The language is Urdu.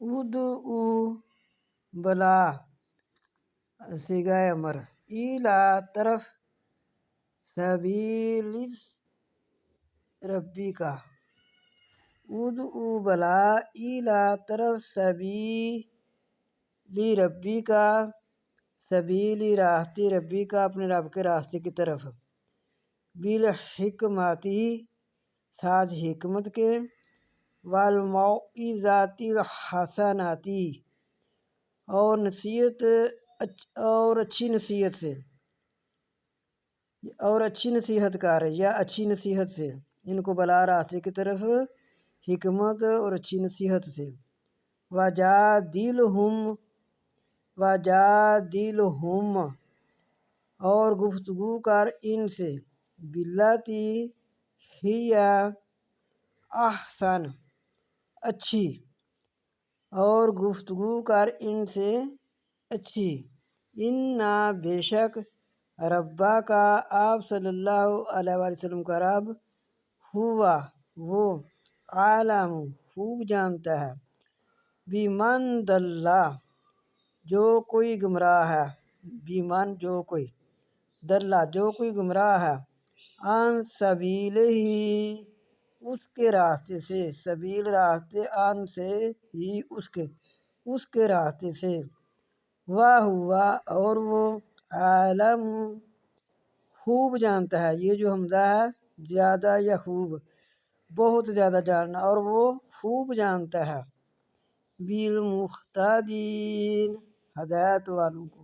ادعو بلا صیغہ امر، الا طرف سبیل ربی کا، ادعو بلا الا طرف سبیل ربی کا، سبیلی راستے ربی کا، اپنے رب کے راستے کی طرف، بالحکمتی ساتھ حکمت کے، والموعظۃ الحسنۃ اور نصیحت اور اچھی نصیحت سے، اور اچھی نصیحت کار یا اچھی نصیحت سے، ان کو بلا راستے کی طرف حکمت اور اچھی نصیحت سے، وجادلہم اور گفتگو کر ان سے، باللتی ہی احسن اچھی، اور گفتگو کر ان سے اچھی، انا بے شک ربا کا آپ صلی اللہ علیہ وآلہ وسلم کا رب، ہوا وہ، عالم خوب جانتا ہے، بمن ضل جو کوئی گمراہ ہے، بمن جو کوئی، ضل جو کوئی گمراہ ہے، عن سبیلہ اس کے راستے سے، سبیل راستے، عن سے ہی اس کے راستے سے، وہوا اور وہ، عالم خوب جانتا ہے، یہ جو حمزہ ہے زیادہ یا خوب، بہت زیادہ جاننا، اور وہ خوب جانتا ہے، بالمہتدین ہدایت والوں کو۔